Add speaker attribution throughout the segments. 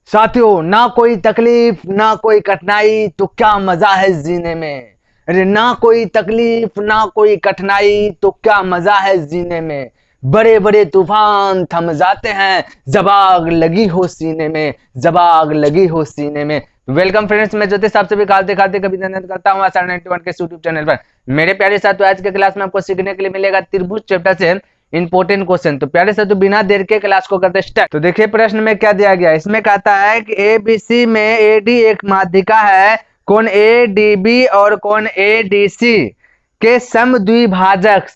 Speaker 1: साथियों, ना कोई तकलीफ ना कोई कठिनाई तो क्या मजा है जीने में। अरे ना कोई तकलीफ ना कोई कठिनाई तो क्या मजा है जीने में। बड़े बड़े तूफान थम जाते हैं जब आग लगी हो सीने में, जब आग लगी हो सीने में। वेलकम फ्रेंड्स, मैं ज्योतिष आप सभी खाते खाते कभी धन्यवाद करता हूँ आशा 91 के यूट्यूब चैनल पर। मेरे प्यारे साथियों, आज के क्लास में आपको सीखने के लिए मिलेगा त्रिभुज चैप्टर से इंपोर्टेंट क्वेश्चन। तो प्यारे साथियों, बिना देर के क्लास को करते स्टार्ट। तो देखिए प्रश्न में क्या दिया गया। इसमें कहता है कि एबीसी में एडी एक माध्यिका है, कोण एडीबी और कोण एडीसी के समद्विभाजक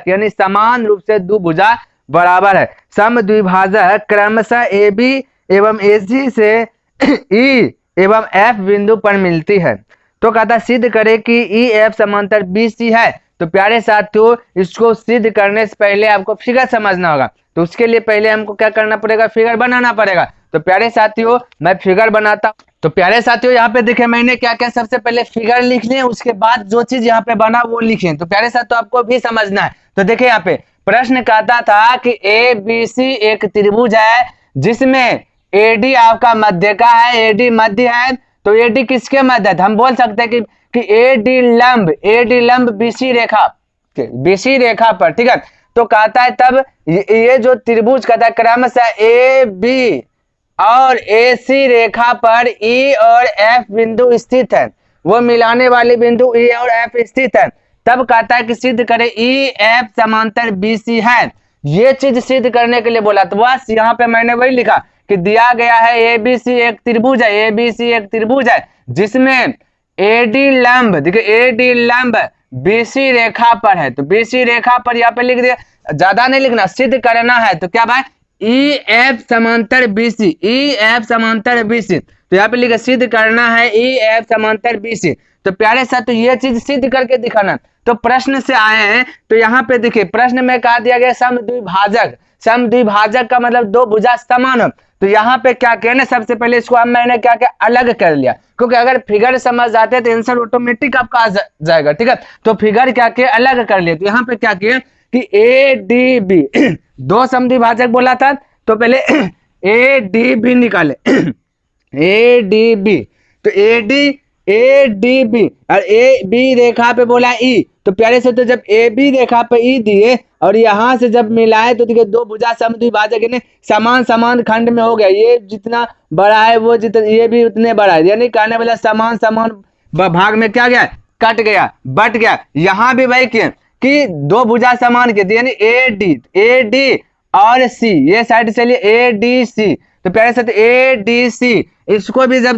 Speaker 1: यानी समान रूप से दो भुजा बराबर है। समद्विभाजक क्रमशः एबी एवं एसी से ई एवं एफ बिंदु पर मिलती है। तो कहता सिद्ध करे कि ई एफ समांतर बी सी है। तो प्यारे साथियों, इसको सिद्ध करने से पहले आपको फिगर समझना होगा। तो उसके लिए पहले हमको क्या करना पड़ेगा, फिगर बनाना पड़ेगा। तो प्यारे साथियों, मैं फिगर बनाता हूं। तो प्यारे साथियों, यहाँ पे देखें मैंने क्या क्या सबसे पहले फिगर लिख लिया, उसके बाद जो चीज यहाँ पे बना वो लिखे। तो प्यारे साथियों, आपको भी समझना है। तो देखिए यहाँ पे प्रश्न कहता था कि ए बी सी एक त्रिभुज है जिसमें एडी आपका मध्यका है, एडी मध्य है। तो एडी किसके मध्य है, हम बोल सकते हैं कि एडी लंब बीसी रेखा पर, ठीक है। तो कहता है तब ये जो त्रिभुज कहता है क्रमशः ए बी और ए सी रेखा पर ई और एफ बिंदु स्थित है, वो मिलाने वाले बिंदु ई और एफ स्थित है। तब कहता है कि सिद्ध करे ई एफ समांतर बी सी है। ये चीज सिद्ध करने के लिए बोला। तो बस यहाँ पे मैंने वही लिखा कि दिया गया है ए बी सी एक त्रिभुज है, ए बी सी एक त्रिभुज है जिसमें एडी लंब, देखिए एडी लंब बीसी रेखा पर है। तो बीसी रेखा पर यहाँ पे लिख दिया, ज्यादा नहीं लिखना, सिद्ध करना है। तो क्या भाई, ई एफ समांतर बीसी, ई एफ समांतर बीसी। तो यहाँ पे लिखा सिद्ध करना है ई एफ समांतर बीसी। तो प्यारे साथ तो ये चीज सिद्ध करके दिखाना। तो प्रश्न से आए हैं, तो यहाँ पे देखिए प्रश्न में कहा दिया गया समद्विभाजक। समद्विभाजक का मतलब दो भुजा समान हो। तो यहाँ पे क्या कहना, सबसे पहले इसको अब मैंने क्या क्या अलग कर लिया, क्योंकि अगर फिगर समझ जाते तो आंसर ऑटोमेटिक आपका आ जाएगा, ठीक है। तो फिगर क्या के अलग कर लिए। तो यहाँ पे क्या किया कि ए डी बी दो समद्विभाजक बोला था, तो पहले ए डी बी निकाले ए डी बी। तो ए डी बी और ए बी रेखा पे बोला ई। तो प्यारे से, तो जब ए बी रेखा पे ई दिए और यहाँ से जब मिलाए तो देखिए दो भुजा समद्विभाजक यानी समान समान खंड में हो गया। ये जितना बड़ा है वो जितना ये भी उतने बड़ा है, यानी कहने वाला समान समान भाग में क्या गया, कट गया, बट गया। यहाँ भी भाई कि दो भुजा समान के यानी ए डी और सी, ये साइड चलिए ए डी सी। तो प्यारे से ए डी सी इसको भी जब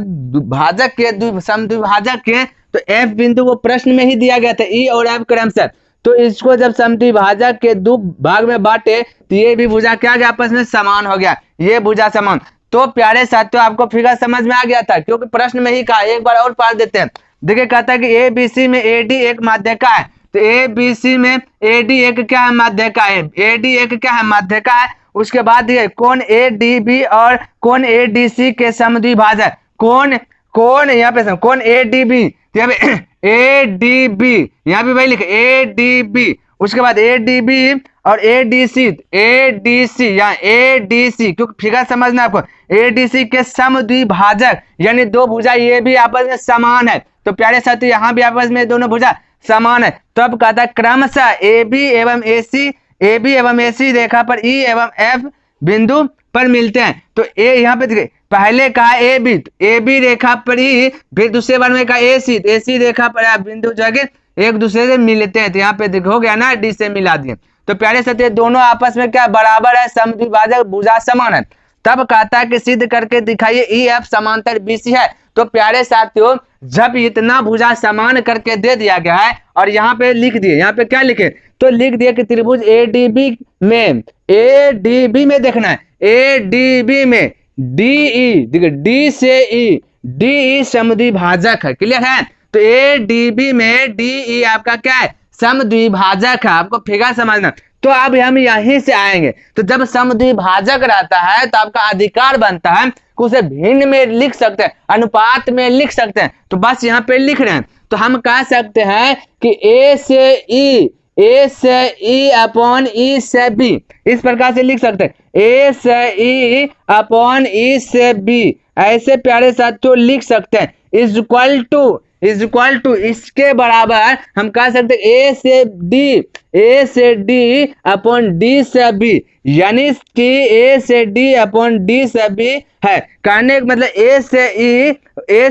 Speaker 1: भाजक के समद्विभाजक के, तो एफ बिंदु वो प्रश्न में ही दिया गया था, ई और एफ क्रमशः। तो इसको जब समद्विभाजक के दो भाग में बांटे तो ये भी भुजा क्या गया, आपस में समान हो गया, ये भुजा समान। तो प्यारे साथियों, आपको फिगर समझ में आ गया था, क्योंकि प्रश्न में ही कहा। एक बार और पढ़ देते हैं। देखिए कहता है कि ए बी सी में एडी एक माध्यिका है। तो ए बी सी में एडी एक क्या है, माध्यिका है। एडी एक क्या है, माध्यिका है। उसके बाद ये कोण ए डी बी और कोण ए डी सी के समद्विभाजक, कोण यहाँ पे कोण ए डी बी, यहाँ पे ए डी बी, यहाँ पे भाई लिखे ए डी बी। उसके बाद ए डी बी और ए डी सी यहाँ ए डी सी, क्योंकि फिगर समझना आपको, ए डी सी के समद्विभाजक यानी दो भुजा ये भी आपस में समान है। तो प्यारे साथी, यहाँ भी आपस में दोनों भुजा समान है। तो अब कहता है क्रमशः ए बी एवं ए सी रेखा पर ई एवं एफ बिंदु पर मिलते हैं। तो ए यहाँ पे देखिए पहले कहा ए बी रेखा पर ही, फिर दूसरे बार में कहा ए सी रेखा पर बिंदु जो है एक दूसरे से मिलते हैं। तो यहाँ पे देखो हो गया ना, डी से मिला दिए। तो प्यारे साथी, दोनों आपस में क्या बराबर है, समद्विभाजक भुजा समान है। तब कहता है कि सिद्ध करके दिखाइए ई एफ समांतर बीसी है। तो प्यारे साथियों, जब इतना भुजा समान करके दे दिया गया है और यहाँ पे लिख दिए, यहाँ पे क्या लिखे, तो लिख दिया कि त्रिभुज एडीबी में देखना है, एडीबी में डीई, देखिए डी से ई, डीई समद्विभाजक है, क्लियर है। तो एडीबी में डीई आपका क्या है, समद्विभाजक है। आपको फिगर समझना। तो अब हम यहीं से आएंगे। तो जब समद्विभाजक रहता है तो आपका अधिकार बनता है कि उसे भिन्न में लिख सकते हैं, अनुपात में लिख सकते हैं। तो बस यहाँ पे लिख रहे हैं। तो हम कह सकते हैं कि ए से ई ए से ई अपॉन ई से बी, इस प्रकार से लिख सकते हैं ए से ई अपॉन ई से बी, ऐसे प्यारे साथियों लिख सकते हैं। इज इक्वल टू इसके बराबर हम कह सकते हैं ए से डी अपॉन डी से बी, यानी कि ए से डी अपॉन डी से बी है। कहने का मतलब ए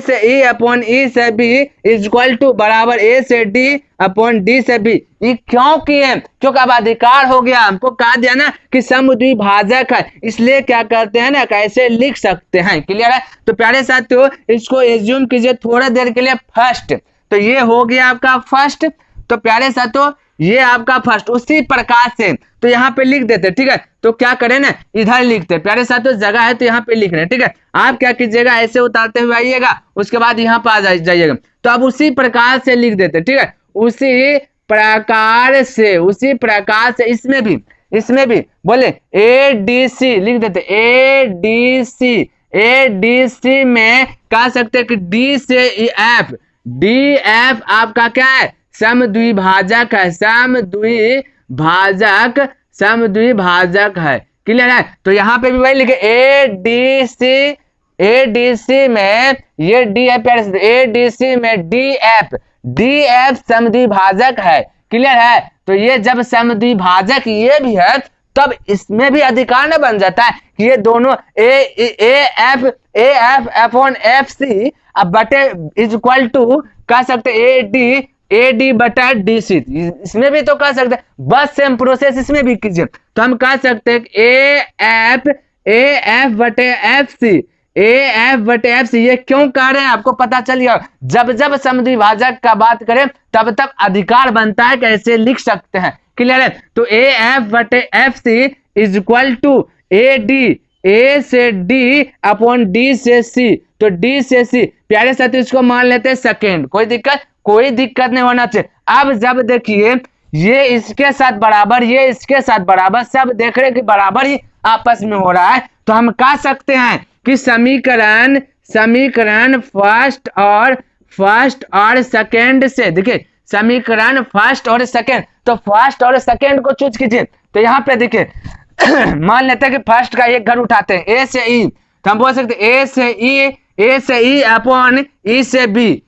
Speaker 1: से ई अपॉन ई से बी इज इक्वल टू बराबर ए से डी अपॉन डी से बी। ये क्यों किए? क्योंकि अब अधिकार हो गया, हमको कहा दिया ना कि समद्विभाजक है, इसलिए क्या करते हैं ना कैसे लिख सकते हैं। क्लियर है? तो प्यारे साथियों इसको एज्यूम कीजिए थोड़ा देर के लिए फर्स्ट, तो ये हो गया आपका फर्स्ट। तो प्यारे साथियों ये आपका फर्स्ट, उसी प्रकार से तो यहाँ पे लिख देते, ठीक है। तो क्या करें ना, इधर लिखते प्यारे साथियों, जगह है तो यहाँ पे लिख रहे हैं, ठीक है। आप क्या कीजिएगा, ऐसे उतारते हुए आइएगा, उसके बाद यहाँ पर आ जाइएगा, तो अब उसी प्रकार से लिख देते, ठीक है। उसी प्रकार से इसमें भी बोले ए डी सी लिख देते, ए डी सी में कह सकते हैं कि डी से एफ, डी एफ आपका क्या है, समद्विभाजक है, समद्विभाजक है। क्लियर है? तो यहाँ पे भी वही लिखे ए डी सी में ये D F, A D C में डी एफ समद्विभाजक है। क्लियर है? तो ये जब समद्विभाजक ये भी है तब इसमें भी अधिकार न बन जाता है कि ये दोनों A F upon F C अब बटे इज इक्वल टू कह सकते ए डी बटा डी सी, इसमें भी तो कह सकते हैं, बस सेम प्रोसेस इसमें भी कीजिए। तो हम कह सकते हैं ए एफ बटे एफ सी, ये क्यों कह रहे हैं आपको पता चल गया। जब समद्विभाजक का बात करें तब अधिकार बनता है कैसे लिख सकते हैं। क्लियर है? तो ए एफ बटे F C is equal to A से डी अपॉन डी से सी, तो डी से सी प्यारे साथी इसको मान लेते हैं सेकेंड, कोई दिक्कत नहीं होना चाहिए। अब जब देखिए ये इसके साथ बराबर, ये इसके साथ बराबर, सब देख रहे कि बराबर ही आपस में हो रहा है, तो हम कह सकते हैं कि समीकरण फर्स्ट और सेकेंड से, देखिए समीकरण फर्स्ट और सेकेंड, तो फर्स्ट और सेकेंड को चूज कीजिए। तो यहाँ पे देखिए मान लेते हैं कि फर्स्ट का एक घर उठाते हैं ए से ई, तो हम बोल सकते हैं ए से ई अपॉन ई से बी,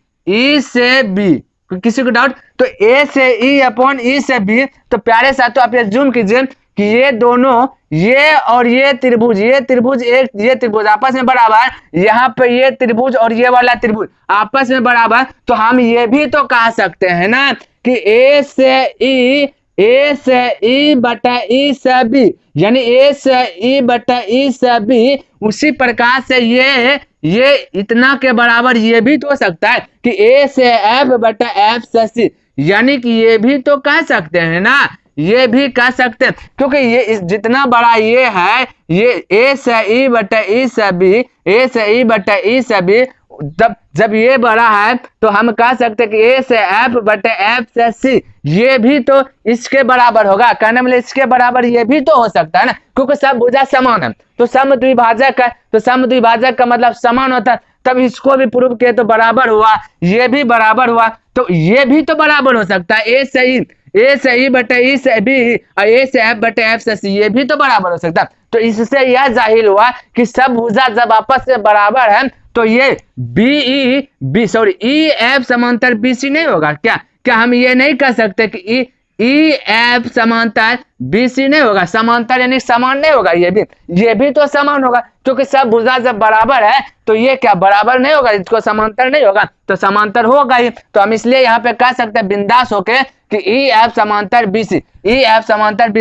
Speaker 1: किसी को डाउट? तो ए से ई अपॉन ई से बी, तो प्यारे साथियों आप जूम कीजिए कि ये दोनों, ये और ये त्रिभुज ये त्रिभुज आपस में बराबर, यहाँ पे ये त्रिभुज और ये वाला त्रिभुज आपस में बराबर, तो हम ये भी तो कह सकते हैं ना कि ए से ई बटा ई से बी, यानी ए से ई बटा ई से बी, उसी प्रकार से ये इतना के बराबर ये भी तो हो सकता है कि ए से एफ बटा एफ से सी, यानी कि ये भी तो कह सकते हैं ना, ये भी कह सकते हैं, क्योंकि ये जितना बड़ा ये है, ये ए से ई बटा ई से बी, जब ये बड़ा है तो हम कह सकते हैं कि ए से एफ बटे एफ से सी, ये भी तो इसके बराबर होगा। कहने मतलब इसके बराबर ये भी तो हो सकता है ना, क्योंकि सब भुजा समान है, तो समद्विभाजक है, तो समद्विभाजक का मतलब समान होता है, तब इसको भी प्रूव किए तो बराबर हुआ, ये भी बराबर हुआ, तो ये भी तो बराबर हो सकता है ए से ई बटे ई से बी और ए से एफ बटे एफ से सी, ये भी तो बराबर हो सकता है। तो इससे यह जाहिर हुआ कि सब भुजा जब आपस में बराबर है तो ये ई एफ समांतर बी सी नहीं होगा क्या हम ये नहीं कह सकते कि ई एफ समांतर बी सी नहीं होगा? समांतर यानी समान नहीं होगा, ये भी तो समान होगा, क्योंकि सब भुजा जब बराबर है तो ये क्या बराबर नहीं होगा, इसको समांतर नहीं होगा, तो समांतर होगा ही। तो हम इसलिए यहाँ पे कह सकते हैं बिंदास होके कि ई एफ समांतर बी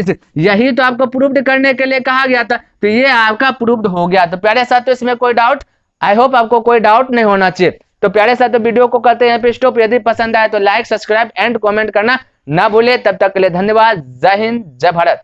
Speaker 1: सी, यही तो आपको प्रूव्ड करने के लिए कहा गया था, तो ये आपका प्रूव्ड हो गया। तो प्यारे साथियों इसमें कोई डाउट, आई होप आपको कोई डाउट नहीं होना चाहिए। तो प्यारे साथियों वीडियो को करते हैं पे स्टॉप, यदि पसंद आए तो लाइक, सब्सक्राइब एंड कमेंट करना ना भूले। तब तक के लिए धन्यवाद। जय हिंद, जय भारत।